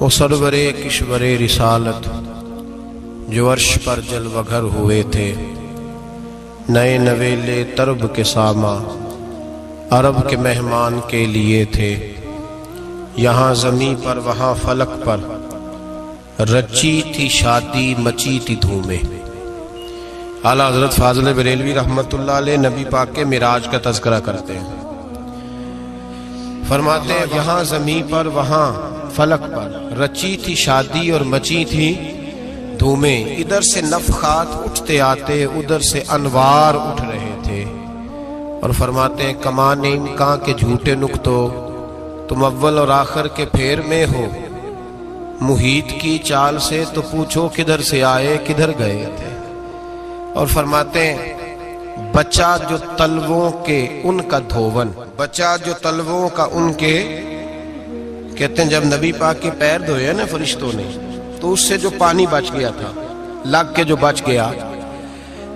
وہ سرورِ کشورِ رسالت جو عرش پر جلوہ گر ہوئے تھے، نئے نویلے طرب کے ساماں عرب کے مہمان کے لیے تھے۔ یہاں زمیں پر وہاں فلک پر رچی تھی شادی، مچی تھی دھومیں۔ اعلیٰ حضرت فاضل بریلوی رحمۃ اللہ علیہ نبی پاک کے معراج کا تذکرہ کرتے ہیں، فرماتے ہیں یہاں زمیں پر وہاں فلک پر رچی تھی شادی اور مچی تھی دھومیں۔ ادھر سے نفخات اٹھتے آتے، ادھر سے انوار اٹھ رہے تھے، اور فرماتے ہیں کمان امکان کے جھوٹے نکتو، تم اول اور آخر کے پھیر میں ہو۔ محیط کی چال سے تو پوچھو کدھر سے آئے کدھر گئے تھے۔ اور فرماتے ہیں بچہ جو تلووں کے ان کا دھوون، بچہ جو تلووں کا ان کے، کہتے ہیں جب نبی پاک کے پیر دھوئے نا فرشتوں نے، تو اس سے جو پانی بچ گیا تھا، لگ کے جو بچ گیا،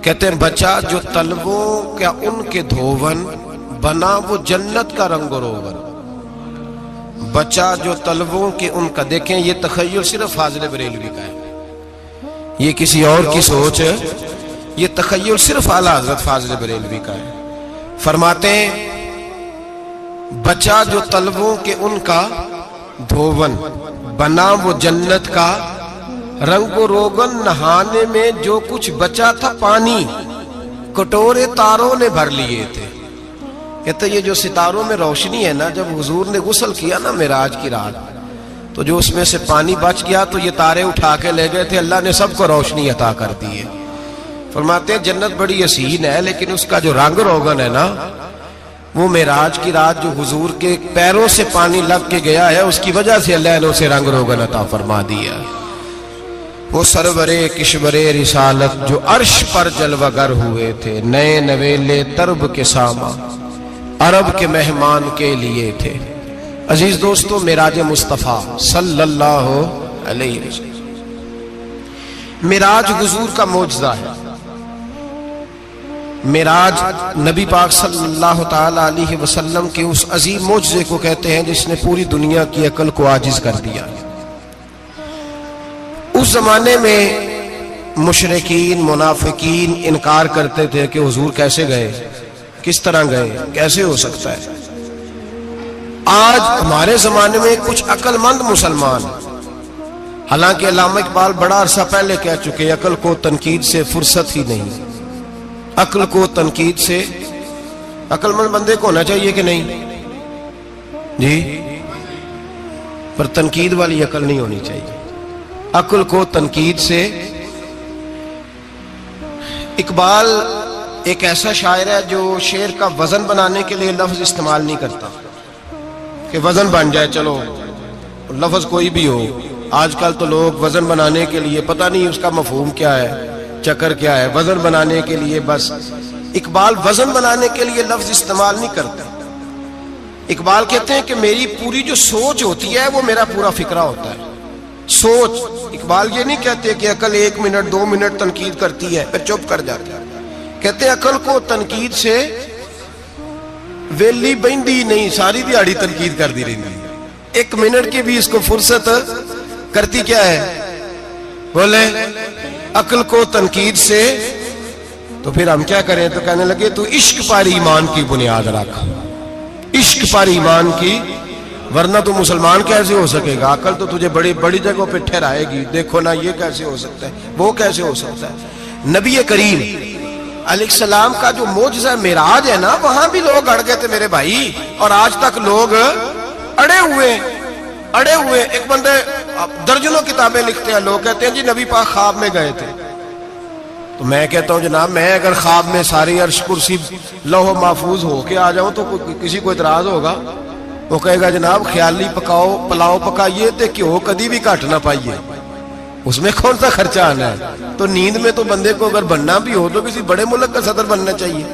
کہتے ہیں بچہ جو تلووں کا ان کے دھوون بنا وہ جنت کا رنگ و روغن۔ بچہ جو تلووں کے ان کا، دیکھیں یہ تخیل صرف فاضل بریلوی کا ہے، یہ کسی اور کی سوچ ہے، یہ تخیل صرف اعلیٰ حضرت فاضل بریلوی کا ہے۔ فرماتے ہیں بچہ جو تلووں کے ان کا دھوون بنا وہ جنت کا رنگ و روغن، نہانے میں جو کچھ بچا تھا پانی کٹورے تاروں نے بھر لیے تھے۔ کہتے یہ جو ستاروں میں روشنی ہے نا، جب حضور نے غسل کیا نا معراج کی رات، تو جو اس میں سے پانی بچ گیا تو یہ تارے اٹھا کے لے گئے تھے، اللہ نے سب کو روشنی عطا کر دی ہے۔ فرماتے ہیں جنت بڑی حسین ہے، لیکن اس کا جو رنگ روغن ہے نا، وہ معراج کی رات جو حضور کے پیروں سے پانی لگ کے گیا ہے، اس کی وجہ سے اللہ نے اسے رنگ روغن عطا فرما دیا۔ وہ سرورِ کشورِ رسالت جو عرش پر جلوہ گر ہوئے تھے، نئے نویلے طرب کے ساماں عرب کے مہمان کے لیے تھے۔ عزیز دوستو، معراج مصطفیٰ صلی اللہ علیہ وسلم، معراج حضور کا معجزہ ہے۔ معراج نبی پاک صلی اللہ تعالی علیہ وسلم کے اس عظیم معجزے کو کہتے ہیں جس نے پوری دنیا کی عقل کو عاجز کر دیا۔ اس زمانے میں مشرکین منافقین انکار کرتے تھے کہ حضور کیسے گئے، کس طرح گئے، کیسے ہو سکتا ہے۔ آج ہمارے زمانے میں کچھ عقل مند مسلمان، حالانکہ علامہ اقبال بڑا عرصہ پہلے کہہ چکے عقل کو تنقید سے فرصت ہی نہیں۔ عقل کو تنقید سے، عقل مند بندے کو ہونا چاہیے کہ نہیں جی، پر تنقید والی عقل نہیں ہونی چاہیے۔ عقل کو تنقید سے، اقبال ایک ایسا شاعر ہے جو شعر کا وزن بنانے کے لیے لفظ استعمال نہیں کرتا کہ وزن بن جائے، چلو لفظ کوئی بھی ہو۔ آج کل تو لوگ وزن بنانے کے لیے پتہ نہیں اس کا مفہوم کیا ہے، چکر کیا ہے، وزن بنانے کے لیے بس۔ اقبال وزن بنانے کے لیے لفظ استعمال نہیں کرتا۔ اقبال کہتے ہیں کہ میری پوری جو سوچ ہوتی ہے وہ میرا پورا فکرہ ہوتا ہے۔ سوچ، اقبال یہ نہیں کہتے کہ عقل 1 منٹ 2 منٹ تنقید کرتی ہے پھر چپ کر جاتی ہے۔ کہتے ہیں عقل کو تنقید سے ویلی بہندی نہیں، ساری دیہڑی تنقید کر دی رہی، 1 منٹ کی بھی اس کو فرصت کرتی کیا ہے، بولے عقل کو تنقید سے۔ تو پھر ہم کیا کریں، تو کہنے لگے تو عشق پر ایمان کی بنیاد رکھ، عشق پر ایمان کی، ورنہ تو مسلمان کیسے ہو سکے گا، عقل تو تجھے بڑی بڑی جگہوں پہ ٹھہرائے گی، دیکھو نا یہ کیسے ہو سکتا ہے، وہ کیسے ہو سکتا ہے۔ نبی کریم علیہ السلام کا جو معجزہ معراج ہے نا، وہاں بھی لوگ اڑ گئے تھے میرے بھائی، اور آج تک لوگ اڑے ہوئے۔ ایک بندے درجنوں کتابیں لکھتے ہیں، لوگ کہتے ہیں جی نبی پاک خواب میں گئے تھے۔ تو میں کہتا ہوں جناب، میں اگر خواب میں ساری عرش کرسی لوح محفوظ ہو کے آ جاؤں تو کسی کو اعتراض ہوگا؟ وہ کہے گا جناب خیالی پکاؤ پلاؤ پکائیے تے کیوں کدی بھی گھٹ نہ پائیے، اس میں کون سا خرچہ آنا ہے۔ تو نیند میں تو بندے کو اگر بننا بھی ہو تو کسی بڑے ملک کا صدر بننا چاہیے،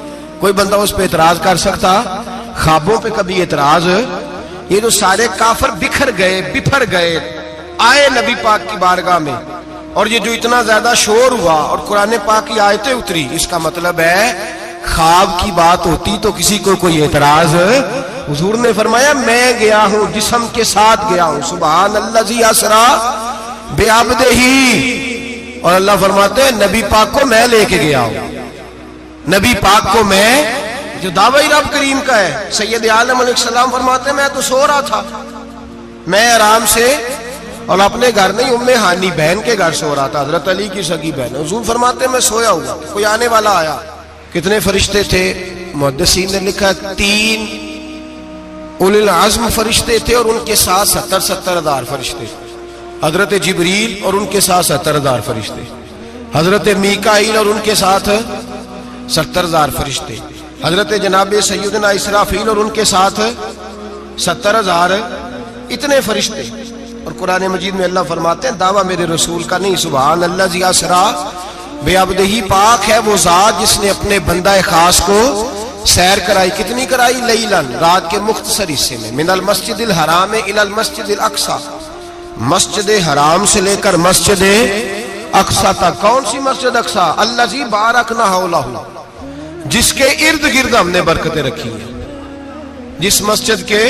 کوئی بندہ اس پہ اعتراض کر سکتا؟ خوابوں پہ کبھی اعتراض؟ یہ جو سارے کافر بکھر گئے آئے نبی پاک کی بارگاہ میں، اور یہ جو اتنا زیادہ شور ہوا اور قرآن پاک کی آیتیں اتری، اس کا مطلب ہے خواب کی بات ہوتی تو کسی کو کوئی اعتراض حضور نے فرمایا میں گیا ہوں، جسم کے ساتھ گیا ہوں، سبحان الذی اسرا بعبدہ، اور اللہ فرماتے ہیں نبی پاک کو میں لے کے گیا ہوں، نبی پاک کو میں، جو دعوی رب کریم کا ہے۔ سید عالم علیہ السلام فرماتے ہیں میں تو سو رہا تھا، میں آرام سے، اور اپنے گھر نہیں، ام ہانی بہن کے گھر سو رہا تھا، حضرت علی کی سگی بہن۔ حضور فرماتے ہیں میں سویا ہوا، کوئی آنے والا آیا۔ کتنے فرشتے تھے؟ محدثین نے لکھا 3 اولی العزم فرشتے تھے، اور ان کے ساتھ 70 ہزار فرشتے، حضرت جبریل اور ان کے ساتھ 70 ہزار فرشتے، حضرت میکائیل اور ان کے ساتھ 70 ہزار فرشتے، حضرت جناب سیدنا اسرافیل اور ان کے ساتھ 70 ہزار، اتنے فرشتے۔ اور قرآن مجید میں اللہ فرماتے ہیں دعویٰ میرے رسول کا نہیں، سبحان الذی اسرا بعبدہ، پاک ہے وہ ذات جس نے اپنے بندہ خاص کو سیر کرائی۔ کتنی کرائی؟ لیلاً، رات کے مختصر حصے میں، من المسجد الحرام الی المسجد الاقصی، مسجد حرام سے لے کر مسجد اقصی تک۔ کون سی مسجد اقصی؟ الذی بارکنا حولہ، جس کے ارد گرد ہم نے برکتیں رکھی ہیں، جس مسجد کے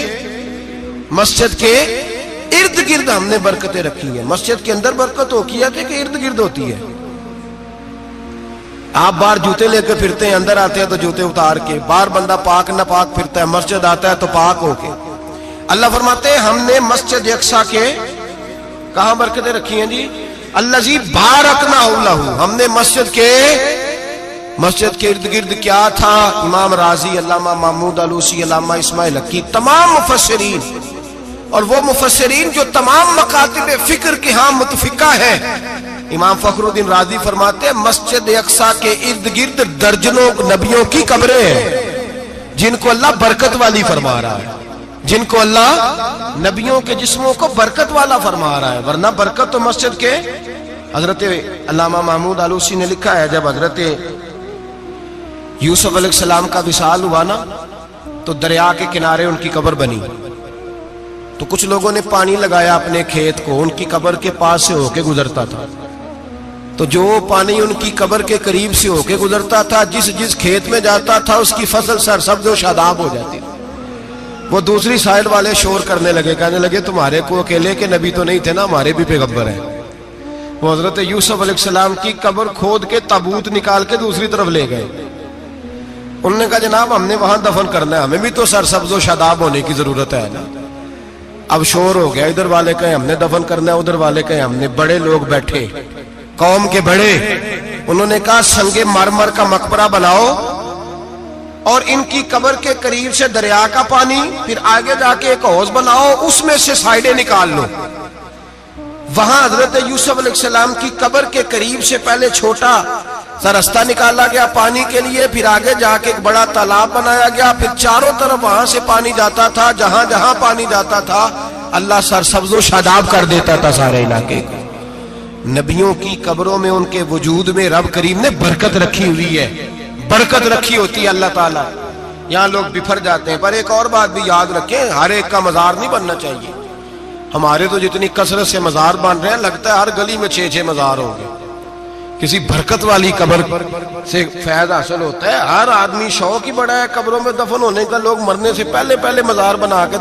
ارد گرد ہم نے برکتیں رکھی ہیں۔ مسجد کے اندر برکت ہوتی ہے کہ ارد گرد ہوتی ہے؟ آپ باہر جوتے لے کے پھرتے ہیں، اندر آتے ہیں تو جوتے اتار کے، باہر بندہ پاک نہ پاک پھرتا ہے، مسجد آتا ہے تو پاک ہو کے۔ اللہ فرماتے ہیں ہم نے مسجد اقصی کے کہاں برکتیں رکھی ہیں جی؟ الذی بارکنا حولہ، ہم نے مسجد کے ارد گرد کیا تھا؟ امام راضی، علامہ محمود آلوسی، علامہ اسماعیل حقی، تمام مفسرین، اور وہ مفسرین جو تمام مکاتب فکر کے ہاں متفقہ ہیں۔ امام فخر الدین رازی فرماتے ہیں مسجد اقصی کے ارد گرد درجنوں نبیوں کی قبریں ہیں، جن کو اللہ برکت والی فرما رہا ہے، جن کو اللہ نبیوں کے جسموں کو برکت والا فرما رہا ہے، ورنہ برکت تو مسجد کے۔ حضرت علامہ محمود آلوسی نے لکھا ہے جب حضرت یوسف علیہ السلام کا وصال ہوا نا، تو دریا کے کنارے ان کی قبر بنی، تو کچھ لوگوں نے پانی لگایا اپنے کھیت کو، ان کی قبر کے پاس سے ہو کے گزرتا تھا، تو جو پانی ان کی قبر کے قریب سے ہو کے گزرتا تھا، جس کھیت میں جاتا تھا اس کی فصل سرسبز و شاداب ہو جاتی۔ وہ دوسری سائڈ والے شور کرنے لگے، کہنے لگے تمہارے کو اکیلے کے نبی تو نہیں تھے نا، ہمارے بھی پیغمبر ہیں۔ وہ حضرت یوسف علیہ السلام کی قبر کھود کے تابوت نکال کے دوسری طرف لے گئے۔ انہوں نے کہا جناب ہم نے وہاں دفن کرنا ہے، ہمیں بھی تو سرسبز و شاداب ہونے کی ضرورت ہے نا۔ اب شور ہو گیا، ادھر والے کہیں ہم نے دفن کرنا ہے، ادھر والے کہیں ہم نے۔ بڑے لوگ بیٹھے، قوم کے بڑے، انہوں نے کہا سنگ مرمر کا مقبرہ بناؤ اور ان کی قبر کے قریب سے دریا کا پانی، پھر آگے جا کے ایک حوض بناؤ، اس میں سے سائیڈیں نکال لو۔ وہاں حضرت یوسف علیہ السلام کی قبر کے قریب سے پہلے چھوٹا سا رستہ نکالا گیا پانی کے لیے، پھر آگے جا کے ایک بڑا تالاب بنایا گیا، پھر چاروں طرف وہاں سے پانی جاتا تھا، جہاں جہاں پانی جاتا تھا اللہ سرسبز و شاداب کر دیتا تھا سارے علاقے کو۔ نبیوں کی قبروں میں ان کے وجود میں رب کریم نے برکت رکھی ہوئی ہے، برکت رکھی ہوتی ہے اللہ تعالیٰ۔ یہاں لوگ بفر جاتے ہیں، پر ایک اور بات بھی یاد رکھیں، ہر ایک کا مزار نہیں بننا چاہیے۔ ہمارے تو جتنی کثرت سے مزار بن رہے ہیں، لگتا ہے ہر گلی میں 6 مزار ہوں گے۔ کسی برکت والی قبر سے فیض حاصل ہوتا ہے۔ ہر آدمی شوق ہی بڑا ہے قبروں میں دفن ہونے کا، لوگ مرنے سے پہلے مزار بنا کے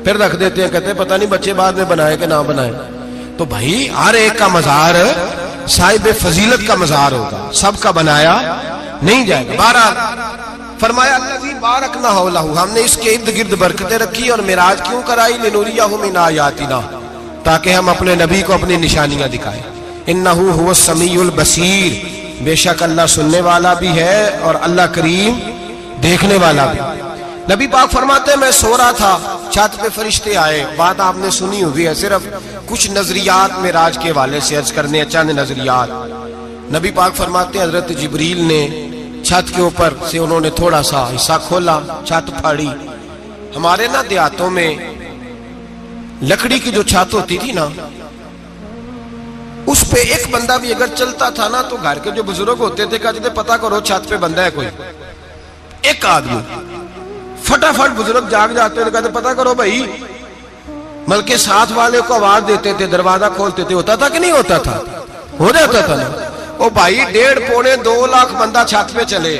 پھر رکھ دیتے ہیں، کہتے ہیں پتہ نہیں بچے بعد میں بنائے کہ نہ بنائے۔ تو بھائی ہر ایک کا مزار صاحب فضیلت کا مزار ہوگا، سب کا بنایا نہیں جائے گا۔ بہرحال فرمایا الذی بارکنا حولہ، ہم نے اس کے ارد گرد برکتیں رکھی، اور معراج کیوں کرائی؟ لنوریہ من آیاتنا، تاکہ ہم اپنے نبی کو اپنی نشانیاں دکھائیں۔ انہ هو السمیع البصیر، بے شک اللہ سننے والا بھی ہے اور اللہ کریم دیکھنے والا بھی۔ نبی پاک فرماتے ہیں میں سو رہا تھا، چھت پہ فرشتے آئے، بات آپ نے سنی ہوئی ہے، صرف کچھ نظریات معراج کے حوالے سے عرض کرنے ہیں، چند نظریات۔ نبی پاک فرماتے ہیں حضرت جبریل نے چھت کے اوپر سے انہوں نے تھوڑا سا حصہ کھولا، چھت پھاڑی۔ ہمارے نا دیہاتوں میں لکڑی کی جو چھت ہوتی تھی نا، اس پہ ایک بندہ بھی اگر چلتا تھا نا، تو گھر کے جو بزرگ ہوتے تھے کہتے تھے پتہ کرو چھت پہ بندہ ہے کوئی۔ ایک آدمی فٹافٹ بزرگ جاگ جاتے تھے، کہتے پتہ کرو بھائی، بلکہ ساتھ والے کو آواز دیتے تھے، دروازہ کھولتے تھے۔ ہوتا تھا کہ نہیں ہوتا تھا؟ ہو جاتا تھا نا۔ او بھائی 1.5-2 لاکھ بندہ چھت پہ چلے،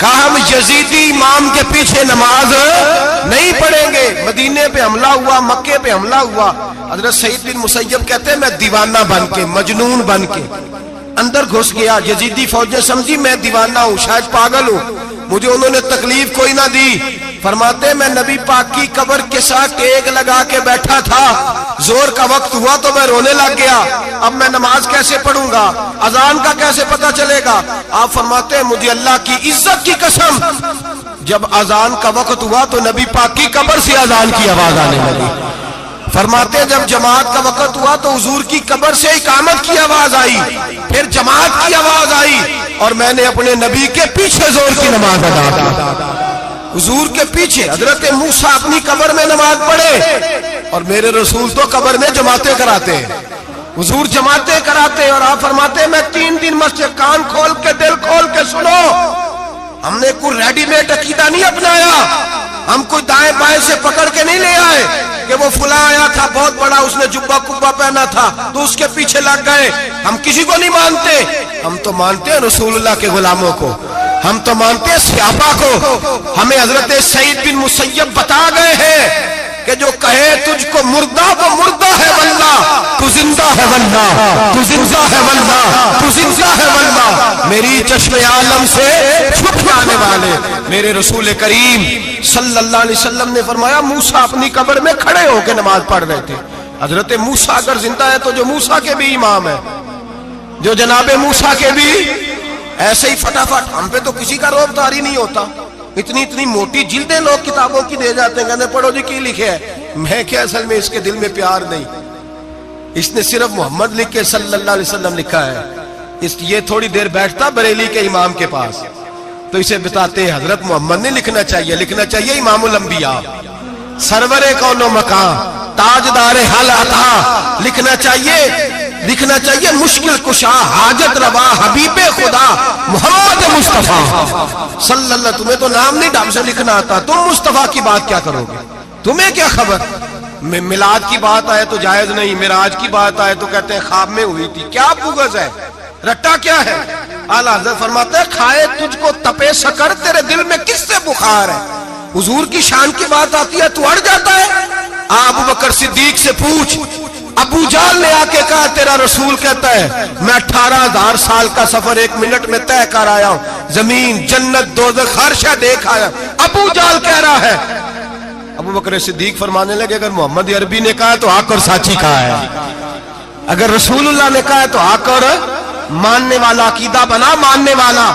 کہا ہم یزیدی امام کے پیچھے نماز نہیں پڑھیں گے. مدینے پہ حملہ ہوا, مکے پہ حملہ ہوا. حضرت سعید بن مسیب کہتے ہیں میں دیوانہ بن کے, مجنون بن کے اندر گھس گیا. یزیدی فوجیں سمجھی میں دیوانہ ہوں, شاید پاگل ہوں, مجھے انہوں نے تکلیف کوئی نہ دی. فرماتے میں نبی پاک کی قبر کے ساتھ ٹیک لگا کے بیٹھا تھا, زور کا وقت ہوا تو میں رونے لگ گیا. اب میں نماز کیسے پڑھوں گا, اذان کا کیسے پتہ چلے گا. آپ فرماتے ہیں مجھے اللہ کی عزت کی قسم, جب اذان کا وقت ہوا تو نبی پاک کی قبر سے اذان کی آواز آنے لگی. فرماتے جب جماعت کا وقت ہوا تو حضور کی قبر سے اقامت کی آواز آئی, پھر جماعت کی آواز آئی, اور میں نے اپنے نبی کے پیچھے زور کی نماز ادا کی. حضور کے پیچھے حضرت موسیٰ اپنی قبر میں نماز پڑھے, اور میرے رسول تو قبر میں جماعتیں کراتے ہیں. حضور جماعتیں کراتے ہیں, اور آپ فرماتے ہیں میں 3 دن مسجد, کان کھول کے دل کھول کے سنو, ہم نے کوئی ریڈی میڈ عقیدہ نہیں اپنایا, ہم کوئی دائیں بائیں سے پکڑ کے نہیں لے آئے کہ وہ فلاں آیا تھا بہت بڑا, اس نے جبہ کبہ پہنا تھا تو اس کے پیچھے لگ گئے. ہم کسی کو نہیں مانتے, ہم تو مانتے ہیں رسول اللہ کے غلاموں کو, ہم تو مانتے ہیں صحابہ کو. ہمیں حضرت سعید بن مسیب بتا گئے ہیں کہ جو کہے تجھ کو مردہ وہ مردہ ہے واللہ, تو زندہ ہے واللہ, تو زندہ ہے واللہ, تو زندہ ہے واللہ. میری چشم عالم سے چھپ جانے والے میرے رسول کریم صلی اللہ علیہ وسلم نے فرمایا موسیٰ اپنی قبر میں کھڑے ہو کے نماز پڑھ رہے تھے. حضرت موسیٰ اگر زندہ ہے تو جو موسیٰ کے بھی امام ہے, جو جناب موسیٰ کے بھی ایسے ہی فٹافٹ. ہم پہ تو کسی کا روب داری نہیں ہوتا, اتنی موٹی جلدیں لوگ کتابوں کی دے جاتے ہیں, کہتے پڑھو جی کی لکھے ہے. میں کیا اصل میں اس کے دل میں پیار نہیں, اس نے صرف محمد لکھ کے صلی اللہ علیہ وسلم لکھا ہے. یہ تھوڑی دیر بیٹھتا بریلی کے امام کے پاس تو اسے بتاتے ہیں حضرت محمد نے لکھنا چاہیے, لکھنا چاہیے امام الانبیاء, سرور کون و مکان, تاجدار حل عطا, لکھنا چاہیے مشکل کشا, حاجت روا, حبیب خدا محمد مصطفیٰ صلی اللہ. تمہیں تو نام نہیں ڈھنگ سے لکھنا آتا, تم مصطفیٰ کی بات کیا کرو گے, تمہیں کیا خبر. میلاد کی بات آئے تو جائز نہیں, معراج کی بات آئے تو کہتے ہیں خواب میں ہوئی تھی. کیا بغض ہے, رٹا کیا ہے. اعلیٰ حضرت فرماتے ہیں کھائے تجھ کو تپے سکر, تیرے دل میں کس سے بخار ہے. حضور کی شان کی بات آتی ہے تو اڑ جاتا ہے. ابو بکر صدیق سے پوچھ, ابو جال نے آ کے کہا تیرا رسول کہتا ہے میں 18,000 سال کا سفر 1 منٹ میں طے کر آیا ہوں, زمین جنت دوزخ ہر شے دیکھ آیا. ابو جال کہہ رہا ہے. ابو بکر صدیق فرمانے لگے اگر محمد عربی نے کہا تو آ کر ساتھی کہا ہے, اگر رسول اللہ نے کہا تو آ کر ماننے والا, عقیدہ بنا ماننے والا.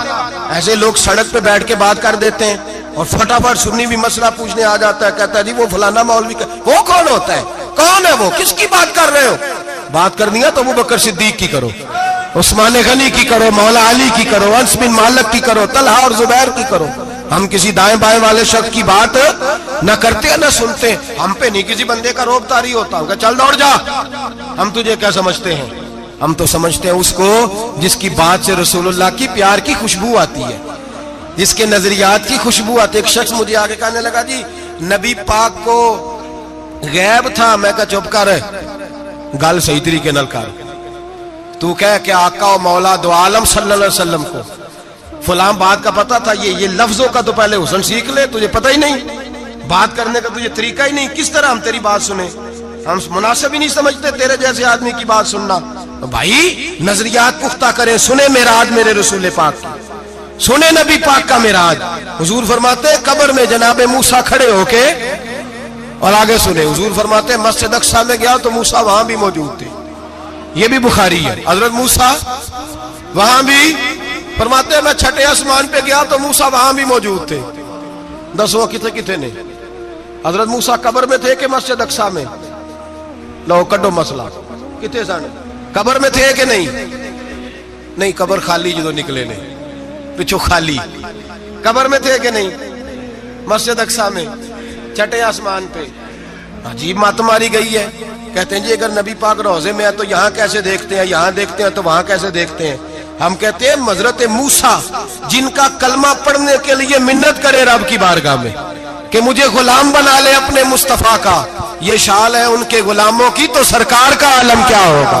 ایسے لوگ سڑک پہ بیٹھ کے بات کر دیتے ہیں اور فٹافٹ سنی بھی مسئلہ پوچھنے آ جاتا ہے, کہتا ہے جی وہ فلانا مولوی کا, وہ کون ہوتا ہے, کون ہے وہ, کس کی بات کر رہے ہو. بات کرنی ہے تو ابو بکر صدیق کی کرو, عثمان غنی کی کرو, مولا علی کی کرو, انس بن مالک کی کرو, طلحہ اور زبیر کی کرو. ہم کسی دائیں بائیں والے شخص کی بات نہ کرتے ہیں نہ سنتے. ہم پہ نہیں کسی بندے کا روب طاری ہوتا, ہم کہ چل دوڑ جا, ہم تجھے کیا سمجھتے ہیں. ہم تو سمجھتے ہیں اس کو جس کی بات سے رسول اللہ کی پیار کی خوشبو آتی ہے, جس کے نظریات کی خوشبو آتی ہے. ایک شخص مجھے آگے کہنے لگا جی نبی پاک کو غیب تھا. میں کہا چپ کر, گل صحیح طریقے نال کر. تو کہہ کہ آقا و مولا دو عالم صلی اللہ علیہ وسلم کو فلاں بات کا پتا تھا, یہ لفظوں کا تو پہلے حسن سیکھ لے, تجھے پتہ ہی نہیں, بات کرنے کا تجھے طریقہ ہی نہیں, کس طرح ہم تیری بات سنیں. ہم مناسب ہی نہیں سمجھتے تیرے جیسے آدمی کی بات سننا. بھائی نظریات پختہ کریں, سنیں معراج میرے رسول پاک کی, سنیں نبی پاک کا معراج. حضور فرماتے ہیں قبر میں جناب موسیٰ کھڑے ہو کے, اور آگے سنیں حضور فرماتے ہیں مسجد اقصی میں گیا تو موسیٰ وہاں بھی موجود تھے. یہ بھی بخاری ہے. حضرت موسیٰ وہاں بھی, فرماتے ہیں میں 6 آسمان پہ گیا تو موسیٰ وہاں بھی موجود تھے. 10 وہ کتنے نے, حضرت موسیٰ قبر میں تھے کہ مسجد اقصی میں, لو کڈو مسئلہ, کتنے سن قبر میں تھے کہ نہیں, قبر خالی جو نکلے نے پچھو خالی, قبر میں تھے کہ نہیں, مسجد اقصی میں 6 آسمان پہ. عجیب مات ماری گئی ہے. کہتے ہیں جی اگر نبی پاک روضے میں ہے تو یہاں کیسے دیکھتے ہیں, یہاں دیکھتے ہیں تو وہاں کیسے دیکھتے ہیں. ہم کہتے ہیں حضرت موسیٰ جن کا کلمہ پڑھنے کے لیے منت کرے رب کی بارگاہ میں کہ مجھے غلام بنا لے اپنے مصطفیٰ کا, یہ شال ہے ان کے غلاموں کی, تو سرکار کا عالم کیا ہوگا.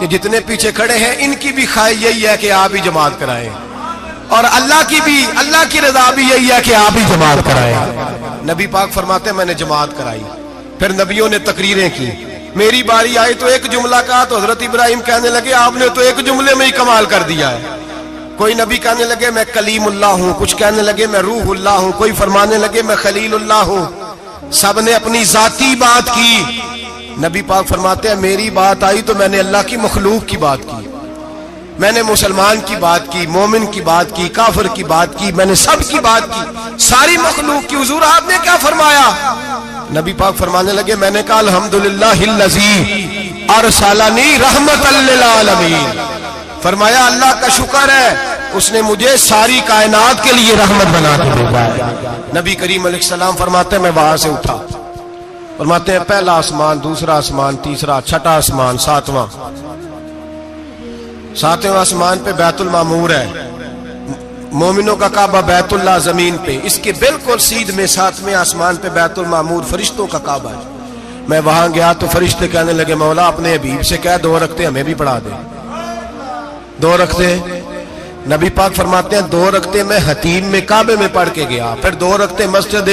کہ جتنے پیچھے کھڑے ہیں ان کی بھی خواہش یہی ہے کہ آپ ہی جماعت کرائیں، اور اللہ کی رضا بھی یہی ہے کہ آپ ہی جماعت کرائیں۔ نبی پاک فرماتے ہیں میں نے جماعت کرائی، پھر نبیوں نے تقریریں کی، میری باری آئی تو ایک جملہ کہا تو حضرت ابراہیم کہنے لگے آپ نے تو ایک جملے میں ہی کمال کر دیا ہے۔ کوئی نبی کہنے لگے میں کلیم اللہ ہوں، کچھ کہنے لگے میں روح اللہ ہوں، کوئی فرمانے لگے میں خلیل اللہ ہوں، سب نے اپنی ذاتی بات کی۔ نبی پاک فرماتے ہیں میری بات آئی تو میں نے اللہ کی مخلوق کی بات کی، میں نے مسلمان کی بات کی، مومن کی بات کی، کافر کی بات کی، میں نے سب کی بات کی، ساری مخلوق کی۔ حضور آپ نے کیا فرمایا؟ نبی پاک فرمانے لگے میں نے کہا الحمدللہ الذی ارسلنی رحمت للعالمین، فرمایا اللہ کا شکر ہے اس نے مجھے ساری کائنات کے لیے رحمت بنا کے بھیجا ہے۔ نبی کریم علیہ السلام فرماتے ہیں میں وہاں سے اٹھا، فرماتے ہیں پہلا آسمان، دوسرا آسمان، تیسرا، چھٹا آسمان، ساتواں آسمان پہ بیت المعمور ہے، مومنوں کا کعبہ بیت اللہ زمین پہ، اس کے بالکل سیدھ میں ساتویں آسمان پہ بیت المعمور فرشتوں کا کعبہ ہے۔ میں وہاں گیا تو فرشتے کہنے لگے مولا اپنے حبیب سے کہہ 2 رکعتیں ہمیں بھی پڑھا دے، 2 رکعتیں۔ نبی پاک فرماتے ہیں 2 رکعتیں میں حتیم میں کعبے میں پڑھ کے گیا، پھر 2 رکعتیں مسجد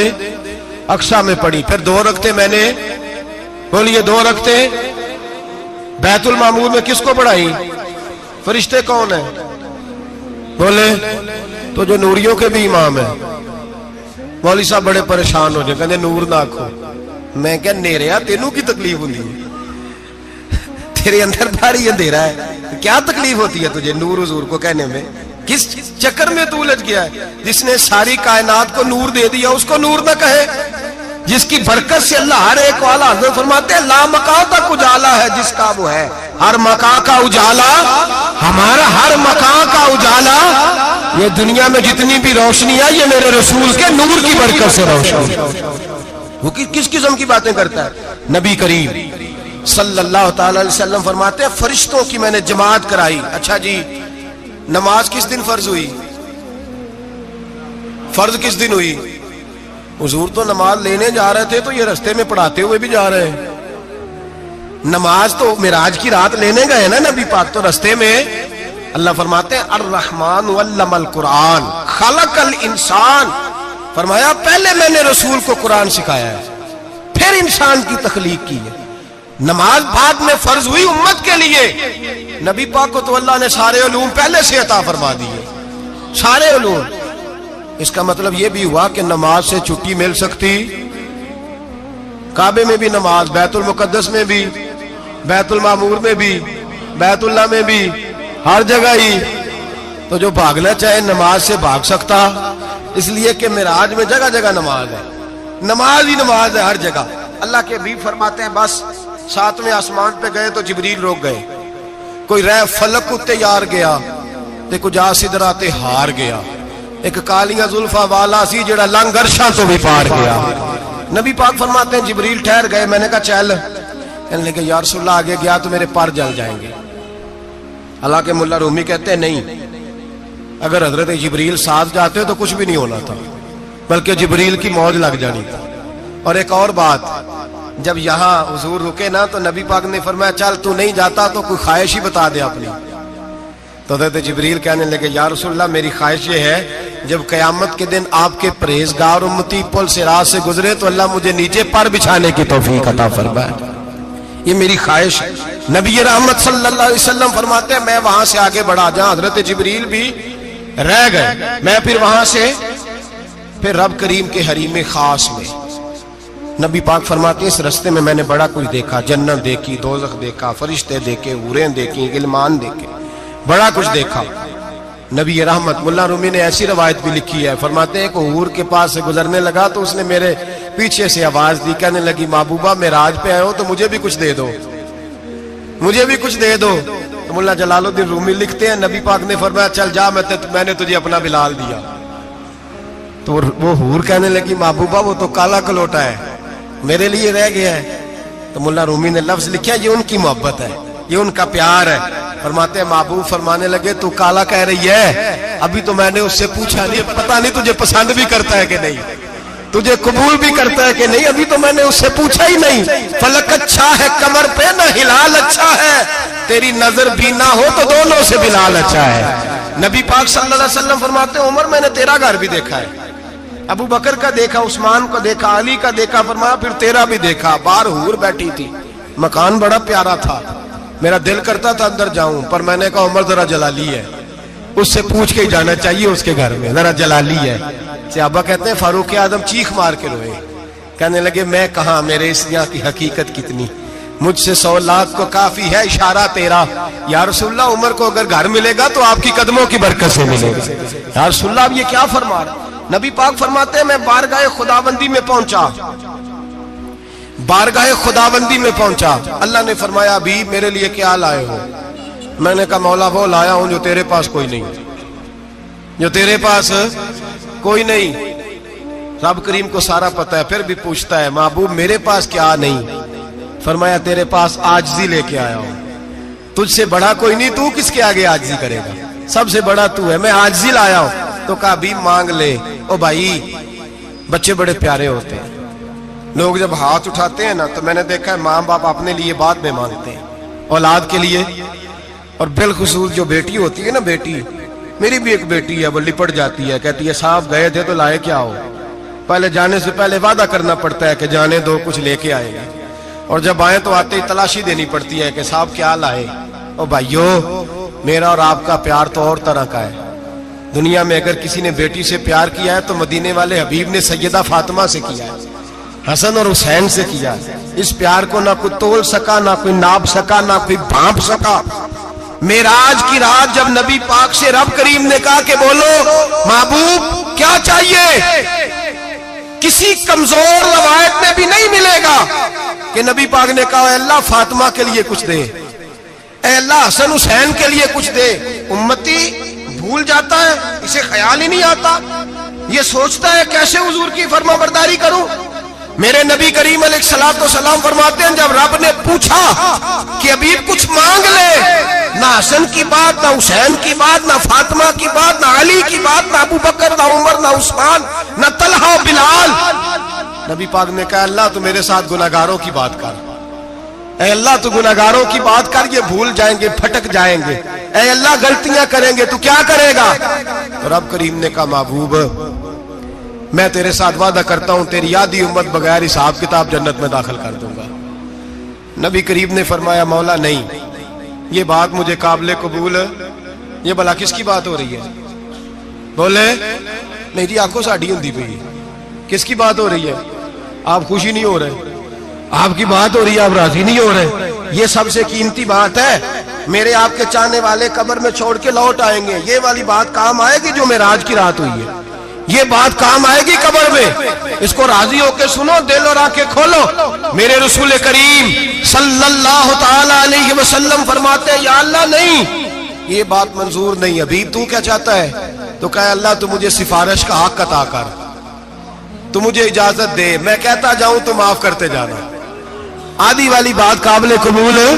اقصی میں پڑھی، پھر 2 رکعتیں میں نے بولیے 2 رکعتیں بیت المعمور میں کس کو پڑھائی؟ فرشتے کون ہیں بولے؟ تو جو نوریوں کے بھی امام ہیں۔ مولوی صاحب بڑے پریشان ہو جائے، کہتے نور نہ آکھو۔ میں کہ نیریا تینوں کی تکلیف ہوتی ہے، تیرے اندر بھاری اندھیرا ہے، کیا تکلیف ہوتی ہے تجھے نور حضور کو کہنے میں؟ کس چکر میں تو الجھ گیا ہے؟ جس نے ساری کائنات کو نور دے دیا اس کو نور نہ کہے، جس کی برکت سے اللہ ہر ایک والا حضرت فرماتے ہیں لا مکان تک اجالا ہے جس کا وہ ہے، ہر مکان کا اجالا ہمارا، ہر مکان کا اجالا، یہ دنیا میں جتنی بھی روشنی ہے یہ میرے رسول کے نور کی برکت سے روشنی۔ وہ کس قسم کی باتیں کرتا ہے؟ نبی کریم صلی اللہ تعالی علیہ وسلم فرماتے ہیں فرشتوں کی میں نے جماعت کرائی۔ اچھا جی نماز کس دن فرض ہوئی؟ فرض کس دن ہوئی؟ حضور تو نماز لینے جا رہے تھے تو یہ رستے میں پڑھاتے ہوئے بھی جا رہے ہیں۔ نماز تو معراج کی رات لینے گئے نا نبی پاک، تو رستے میں اللہ فرماتے ہیں الرحمن علم القرآن خلق الانسان، فرمایا پہلے میں نے رسول کو قرآن سکھایا ہے پھر انسان کی تخلیق کی ہے۔ نماز بعد میں فرض ہوئی امت کے لیے، نبی پاک کو تو اللہ نے سارے علوم پہلے سے عطا فرما دیے، سارے علوم۔ اس کا مطلب یہ بھی ہوا کہ نماز سے چھٹی مل سکتی، کعبے میں بھی نماز، بیت المقدس میں بھی، بیت المعمور میں بھی، بیت اللہ میں بھی، ہر جگہ ہی۔ تو جو بھاگنا چاہے نماز سے بھاگ سکتا، اس لیے کہ معراج میں جگہ جگہ نماز ہے، نماز ہی نماز ہے ہر جگہ۔ اللہ کے حبیب فرماتے ہیں بس 7ویں آسمان پہ گئے تو جبریل روک گئے، کوئی رہ فلک اتے یار گیا تے کچھ سدراتے ہار گیا، ایک کالیاں زلفاں والا سی جڑا لنگ عرشاں تو بھی پار گیا۔ نبی پاک فرماتے ہیں جبریل ٹھہر گئے، میں نے کہا چل، کہنے لگے یا رسول اللہ آگے گیا تو میرے پر جل جائیں گے۔ حالانکہ ملا رومی کہتے ہیں نہیں، اگر حضرت جبریل ساتھ جاتے تو کچھ بھی نہیں ہونا تھا، بلکہ جبریل کی موج لگ جانی تھی۔ اور ایک اور بات، جب یہاں حضور رکے نا تو نبی پاک نے فرمایا چل تو نہیں جاتا تو کوئی خواہش ہی بتا دے اپنی۔ تو حضرت جبریل کہنے لگے یا رسول اللہ میری خواہش یہ ہے جب قیامت کے دن آپ کے پرہیزگار امتی پل صراط سے گزرے تو اللہ مجھے نیچے پر بچھانے کی توفیق عطا فرمائے، یہ میری خواہش ہے۔ نبی رحمت صلی اللہ علیہ وسلم فرماتے ہیں میں وہاں سے آگے بڑھا جاؤں، حضرت جبریل بھی رہ گئے، میں پھر وہاں سے پھر رب کریم کے حریم خاص میں۔ نبی پاک فرماتے ہیں اس رستے میں نے بڑا کچھ دیکھا، جنت دیکھی، دوزخ دیکھا، فرشتے دیکھے، حوریں دیکھی، غلمان دیکھے، بڑا کچھ دیکھا۔ نبی رحمت ملا رومی نے ایسی روایت بھی لکھی ہے، فرماتے ہیں کہ حور کے پاس سے گزرنے لگا تو اس نے میرے پیچھے سے آواز دی، کہنے لگی محبوبہ معراج پہ آئے ہو تو مجھے بھی کچھ دے دو، مجھے بھی کچھ دے دو۔ تو ملا جلال الدین رومی لکھتے ہیں نبی پاک نے فرمایا چل جا میں نے تجھے اپنا بلال دیا۔ تو وہ حور کہنے لگی محبوبہ وہ تو کالا کلوٹا ہے، میرے لیے رہ گیا ہے۔ تو ملا رومی نے لفظ لکھا یہ ان کی محبت ہے، یہ ان کا پیار ہے۔ فرماتے ہیں محبوب فرمانے لگے تو کالا کہہ رہی ہے، ابھی تو میں نے اس سے پوچھا نہیں، پتہ نہیں تجھے پسند بھی کرتا ہے کہ نہیں۔ تجھے قبول بھی کرتا ہے کہ نہیں؟ ابھی تو میں نے اس سے پوچھا ہی نہیں. فلک اچھا ہے کمر پہ نہ ہلال اچھا ہے, تیری نظر بھی نہ ہو تو دونوں سے بلال اچھا ہے. نبی پاک صلی اللہ علیہ وسلم فرماتے ہیں عمر میں نے تیرا گھر بھی دیکھا ہے, ابو بکر کا دیکھا, عثمان کو دیکھا, علی کا دیکھا, فرمایا پھر تیرا بھی دیکھا. باہر حور بیٹھی تھی, مکان بڑا پیارا تھا, میرا دل کرتا تھا اندر جاؤں, پر میں نے کہا عمر ذرا جلالی ہے, اس سے پوچھ کے ہی جانا چاہیے اس کے گھر میں, ذرا جلالی ہے. صحابہ کہتے ہیں فاروق اعظم چیخ مار کے روئے, کہنے لگے میں کہاں, میرے اس یہاں کی حقیقت کتنی, مجھ سے 100 لاکھ کو کافی ہے اشارہ تیرا. یا رسول اللہ عمر کو اگر گھر ملے گا تو آپ کی قدموں کی برکت سے ملے گا. یا رسول اللہ اب یہ کیا فرما رہا؟ نبی پاک فرماتے ہیں میں بارگاہ خداوندی میں پہنچا, بارگاہ خداوندی میں پہنچا, اللہ نے فرمایا ابھی میرے لیے کیا لائے ہو؟ میں نے کہا مولا وہ لایا ہوں جو تیرے پاس کوئی نہیں, جو تیرے پاس کوئی نہیں. رب کریم کو سارا پتہ ہے, پھر بھی پوچھتا ہے محبوب میرے پاس کیا نہیں؟ فرمایا تیرے پاس عاجزی لے کے آیا ہوں, تجھ سے بڑا کوئی نہیں, تو کس کے آگے عاجزی کرے گا, سب سے بڑا تو ہے, میں عاجزی لایا ہوں. تو کہا بھی مانگ لے. او بھائی بچے بڑے پیارے ہوتے ہیں, لوگ جب ہاتھ اٹھاتے ہیں نا تو میں نے دیکھا ہے ماں باپ اپنے لیے بعد میں مانگتے ہیں, اولاد کے لیے. اور بالخصوص جو بیٹی ہوتی ہے نا, بیٹی, میری بھی ایک بیٹی ہے, وہ لپٹ جاتی ہے, کہتی ہے صاحب گئے تھے تو لائے کیا ہو؟ پہلے جانے سے پہلے وعدہ کرنا پڑتا ہے کہ جانے دو کچھ لے کے آئے گا, اور جب آئے تو آتے ہی تلاشی دینی پڑتی ہے کہ صاحب کیا لائے. او بھائیو میرا اور آپ کا پیار تو اور طرح کا ہے. دنیا میں اگر کسی نے بیٹی سے پیار کیا ہے تو مدینے والے حبیب نے سیدہ فاطمہ سے کیا ہے, حسن اور حسین سے کیا. اس پیار کو نہ کوئی تول سکا, نہ کوئی ناپ سکا, نہ کوئی بھانپ سکا. معراج کی رات جب نبی پاک سے رب کریم نے کہا کہ بولو محبوب کیا چاہیے, کسی کمزور روایت میں بھی نہیں ملے گا کہ نبی پاک نے کہا اے اللہ فاطمہ کے لیے کچھ دے, اے اللہ حسن حسین کے لیے کچھ دے. امتی بھول جاتا ہے, اسے خیال ہی نہیں آتا, یہ سوچتا ہے کیسے حضور کی فرما برداری کروں. میرے نبی کریم علیہ الصلوۃ والسلام فرماتے ہیں جب رب نے پوچھا کہ ابھی کچھ مانگ لے, نہ حسن کی بات, نہ حسین کی بات, نہ فاطمہ کی بات, نہ علی کی بات, نہ ابو بکر, نہ عمر, نہ عثمان, نہ طلحہ, بلال. نبی پاک نے کہا اللہ تو میرے ساتھ گناہگاروں کی بات کر, اے اللہ تو گناہگاروں کی بات کر, یہ بھول جائیں گے, پھٹک جائیں گے, اے اللہ غلطیاں کریں گے, تو کیا کرے گا؟ تو رب کریم نے کہا محبوب میں تیرے ساتھ وعدہ کرتا ہوں تیری آدھی امت بغیر حساب کتاب جنت میں داخل کر دوں گا. نبی کریم نے فرمایا مولا نہیں, یہ بات مجھے قابل قبول ہے. یہ بلا کس کی بات ہو رہی ہے؟ بولے نہیں جی آنکھوں ساڑھی ہوندی پئی, کس کی بات ہو رہی ہے؟ آپ خوشی نہیں ہو رہے, آپ کی بات ہو رہی ہے, آپ راضی نہیں ہو رہے. یہ سب سے قیمتی بات ہے, میرے آپ کے چاہنے والے قبر میں چھوڑ کے لوٹ آئیں گے, یہ والی بات کام آئے گی جو معراج کی رات ہوئی ہے, یہ بات کام آئے گی قبر میں. اس کو راضی ہو کے سنو, دل اور آنکھیں کھولو. میرے رسول کریم صلی اللہ تعالی علیہ وسلم فرماتے ہیں یا اللہ نہیں, یہ بات منظور نہیں. ابھی تو کیا چاہتا ہے؟ تو کہا اللہ تو مجھے سفارش کا حق عطا کر, تو مجھے اجازت دے, میں کہتا جاؤں تو معاف کرتے جانا. آدھی والی بات قابل قبول ہے.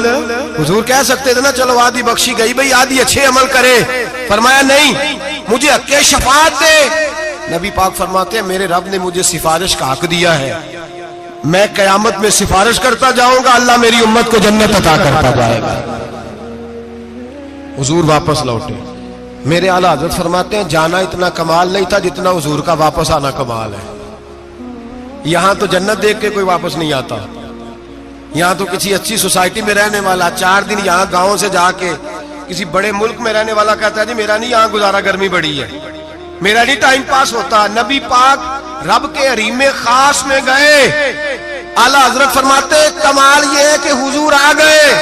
حضور کہہ سکتے تھے نا چلو آدھی بخشی گئی بھئی, آدھی اچھے عمل کرے. فرمایا نہیں, مجھے حق شفاعت دے. نبی پاک فرماتے ہیں میرے رب نے مجھے سفارش کا حق دیا ہے, میں قیامت میں سفارش کرتا جاؤں گا, اللہ میری امت کو جنت عطا کرتا جائے گا. حضور واپس لوٹے. میرے اعلیٰ حضرت فرماتے ہیں جانا اتنا کمال نہیں تھا جتنا حضور کا واپس آنا کمال ہے. یہاں تو جنت دیکھ کے کوئی واپس نہیں آتا, یہاں تو کسی اچھی سوسائٹی میں رہنے والا 4 دن یہاں گاؤں سے جا کے کسی بڑے ملک میں رہنے والا کہتا ہے جی میرا نہیں یہاں گزارا, گرمی بڑی ہے, میرا نہیں ٹائم پاس ہوتا. نبی پاک رب کے حریم خاص میں گئے. اعلیٰ حضرت فرماتے کمال یہ ہے کہ حضور آ گئے,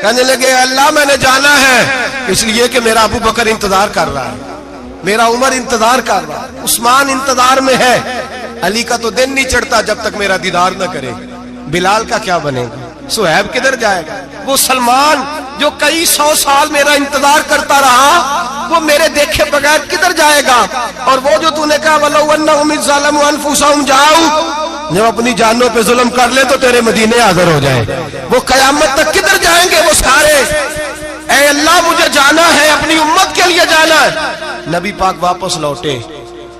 کہنے لگے اللہ میں نے جانا ہے, اس لیے کہ میرا ابو بکر انتظار کر رہا ہے, میرا عمر انتظار کر رہا ہے, عثمان انتظار میں ہے, علی کا تو دن نہیں چڑھتا جب تک میرا دیدار نہ کرے. بلال کا کیا بنے گا, صہیب کدھر جائے گا, وہ سلمان جو کئی 100 سال میرا انتظار کرتا رہا وہ میرے دیکھے بغیر کدھر جائے گا. اور وہ جو تو نے کہا وَلَوْ أَنَّهُمْ إِذْ ظَلَمُوا أَنفُسَهُمْ جَاءُوا, جب اپنی جانوں پہ ظلم کر لے تو تیرے مدینے حاضر ہو جائے, وہ قیامت تک کدھر جائیں گے وہ سارے. اے اللہ مجھے جانا ہے, اپنی امت کے لیے جانا ہے. نبی پاک واپس لوٹے,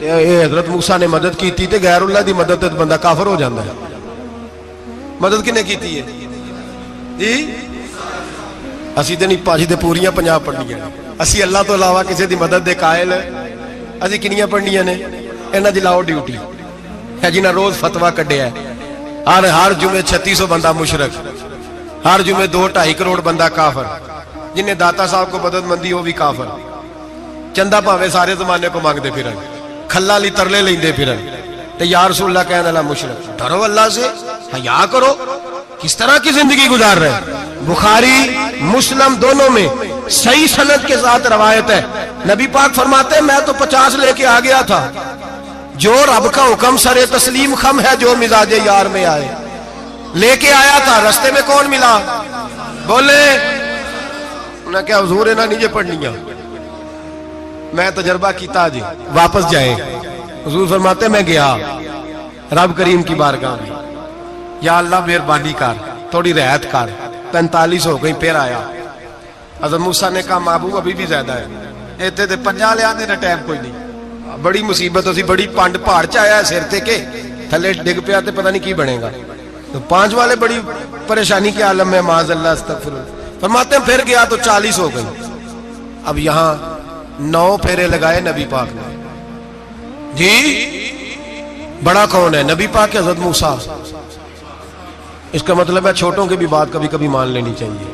حضرت موسیٰ نے مدد کی تھی تے غیر اللہ دی مدد تے بندہ کافر ہو جاندہ ہے. مدد کنے کی تھی ہے جی؟ اسی تے نہیں پاجی تے پوریاں 50 پڑھنیاں. اسی اللہ تو علاوہ کسی دی مدد دے قائل اسی کنیاں پڑھنیاں نے. انہاں دی لاؤ ڈیوٹی ہے جنہاں روز فتویٰ کڈیا ہے. ہر جمعے 3600 بندہ مشرک, ہر جمعے 2-2.5 کروڑ بندہ کافر, جنہیں داتا صاحب کو مدد مندی ہو بھی کافر, چندہ پاوے سارے زمانے کو مانگ دے پھرن, کھلا لی ترلے لیں دے پھرن, تے یا رسول اللہ کہنے اللہ مشرک. ڈرو اللہ سے, حیا کرو. کس طرح کی زندگی گزار رہے ہیں؟ بخاری مسلم دونوں میں صحیح سند کے ساتھ روایت ہے. نبی پاک فرماتے ہیں میں تو 50 لے کے آ گیا تھا, جو رب کا حکم سرے تسلیم خم ہے جو مزاج یار میں آئے. لے کے آیا تھا, رستے میں کون ملا؟ بولے انہاں کیا حضور انہاں نیجے پڑھنیاں, میں تجربہ کیتا جی واپس جائے. حضور فرماتے میں گیا رب کریم کی بارگاہ میں, یا اللہ مہربانی کر تھوڑی رعایت کر. 45 ہو گئی پھر آیا. حضرت موسیٰ نے کہا محبوب ابھی بھی زیادہ ہے, ایتھے تے 50 لے آنے ٹائم کوئی نہیں. بڑی مصیبت ہوسی, بڑی پانڈ پہاڑ چایا ہے سر تے کے تھلے ڈگ پیا تے پتہ نہیں کی بنے گا. تو 5 والے بڑی پریشانی کے عالم میں معاذ اللہ استغفر اللہ. فرماتے ہیں پھر گیا تو 40 ہو گئی. اب یہاں 9 پھیرے لگائے نبی پاک نے جی. بڑا کون ہے؟ نبی پاک کے حضرت موسیٰ. اس کا مطلب ہے چھوٹوں کی بھی بات کبھی کبھی مان لینی چاہیے.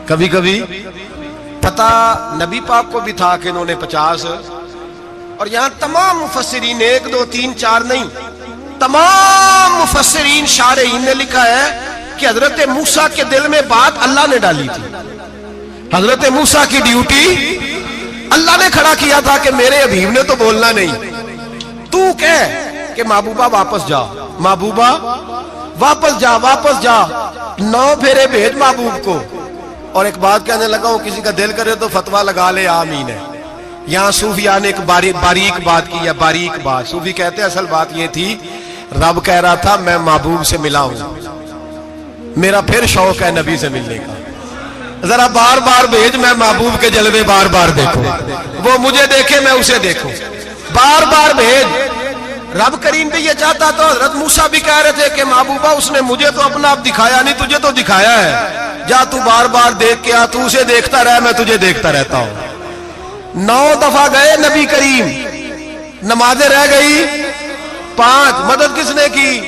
کبھی کبھی پتہ نبی پاک کو بھی تھا کہ انہوں نے 50, اور یہاں تمام مفسرین 1 2 3 4 نہیں, تمام مفسرین شارحین نے لکھا ہے کہ حضرت موسیٰ کے دل میں بات اللہ نے ڈالی تھی. حضرت موسیٰ کی ڈیوٹی اللہ نے کھڑا کیا تھا کہ میرے حبیب نے تو بولنا نہیں, تو کہہ کہ محبوبہ واپس جا, محبوبہ واپس جا, واپس جا. 9 پھیرے بھیج محبوب کو. اور ایک بات کہنے لگا ہوں, کسی کا دل کرے تو فتویٰ لگا لے آمین ہے. یہاں صوفیاء نے ایک باریک بات کی ہے, باریک بات. صوفی کہتے ہیں اصل بات یہ تھی رب کہہ رہا تھا میں محبوب سے ملا ہوں, میرا پھر شوق ہے نبی سے ملنے کا, ذرا بار بار بھیج, میں محبوب کے جلوے بار بار دیکھوں, وہ مجھے دیکھے میں اسے دیکھوں, بار بار بھیج. رب کریم بھی یہ چاہتا تو حضرت موسیٰ بھی کہہ رہے تھے کہ محبوبہ اس نے مجھے تو اپنا اب دکھایا نہیں, تجھے تو دکھایا ہے, جا تو بار بار دیکھ کے آ, تو اسے دیکھتا رہ میں تجھے دیکھتا رہتا ہوں. 9 دفعہ گئے نبی کریم, نمازیں رہ گئی 5. مدد کس نے کی؟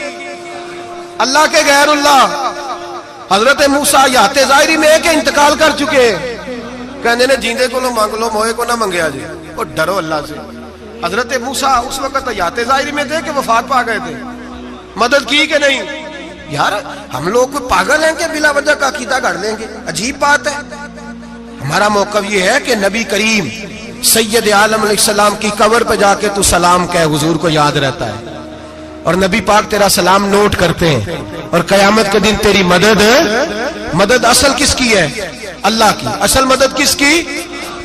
اللہ کے غیر اللہ. حضرت موسیٰ یات ظاہری میں کہ انتقال کر چکے, کہنے نے جیندے کو لو مانگ لو موئے کو نہ منگیا جی. اور ڈرو اللہ سے. حضرت موسیٰ اس وقت یات ظاہری میں تھے کہ وفات پا گئے تھے, مدد کی کہ نہیں؟ یار ہم لوگ کوئی پاگل ہیں کہ بلا وجہ کا عقیدہ گھڑ لیں گے؟ عجیب بات ہے. ہمارا موقف یہ ہے کہ نبی کریم سید عالم علیہ السلام کی قبر پہ جا کے تو سلام کہے, حضور کو یاد رہتا ہے, اور نبی پاک تیرا سلام نوٹ کرتے ہیں, اور قیامت کے دن تیری مدد اصل کس کی ہے؟ اللہ کی. اصل مدد کس کی؟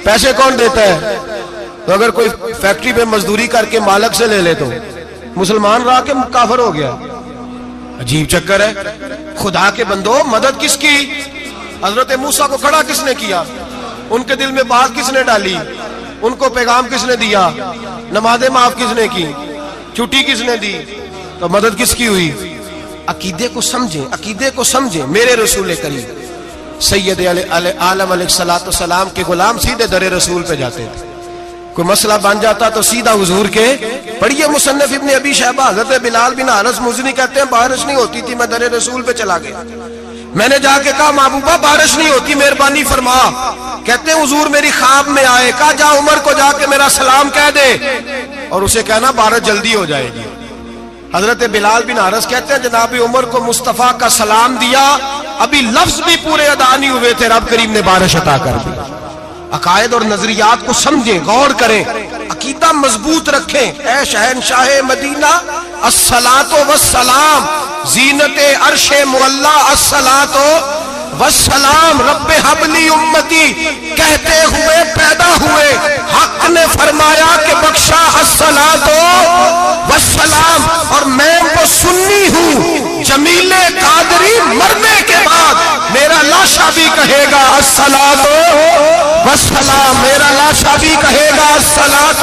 پیسے کون دیتا ہے؟ تو اگر کوئی فیکٹری پہ مزدوری کر کے مالک سے لے لے تو مسلمان رہا کہ کافر ہو گیا. عجیب چکر ہے. خدا کے بندو مدد کس کی؟ حضرت موسیٰ کو کھڑا کس نے کیا؟ ان کے دل میں بات کس نے ڈالی؟ ان کو پیغام کس نے دیا؟ نمازیں معاف کس نے کی؟ چھٹی کس نے دی؟ تو مدد کس کی ہوئی؟ عقیدے کو سمجھیں, عقیدے کو سمجھیں. میرے رسول کریم سید عالم علیہ السلام کے غلام سیدھے در رسول پہ جاتے تھے. کوئی مسئلہ بن جاتا تو سیدھا حضور کے. پڑھیے مصنف ابن ابی شیبہ, حضرت بلال بن حارث مزنی کہتے ہیں بارش نہیں ہوتی تھی, میں در رسول پہ چلا گیا, میں نے جا کے کہا محبوبہ بارش نہیں ہوتی مہربانی فرما. کہتے ہیں حضور میری خواب میں آئے, کہا جا عمر کو جا کے میرا سلام کہہ دے, اور اسے کہنا بارش جلدی ہو جائے گی. حضرت بلال بن حارث کہتے ہیں جناب عمر کو مصطفیٰ کا سلام دیا, ابھی لفظ بھی پورے ادا نہیں ہوئے تھے, رب کریم نے بارش عطا کر دی. عقائد اور نظریات کو سمجھیں, غور کریں, عقیدہ مضبوط رکھیں. اے شہنشاہ مدینہ الصلاۃ والسلام, زینت عرش معلی الصلاۃ والسلام, رب حبلی امتی کہتے ہوئے پیدا ہوئے, حق نے فرمایا کہ بخشا الصلاۃ والسلام. اور میں وہ سنی ہوں جمیل قادری مرنے کے بعد میرا لاشا بھی کہے گا الصلاۃ والسلام, میرا لاشا بھی کہے گا الصلاۃ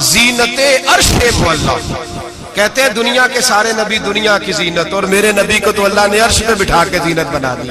زینت عرش مولا. کہتے ہیں دنیا کے سارے نبی دنیا کی زینت، اور میرے نبی کو تو اللہ نے عرش پہ بٹھا کے زینت بنا دی.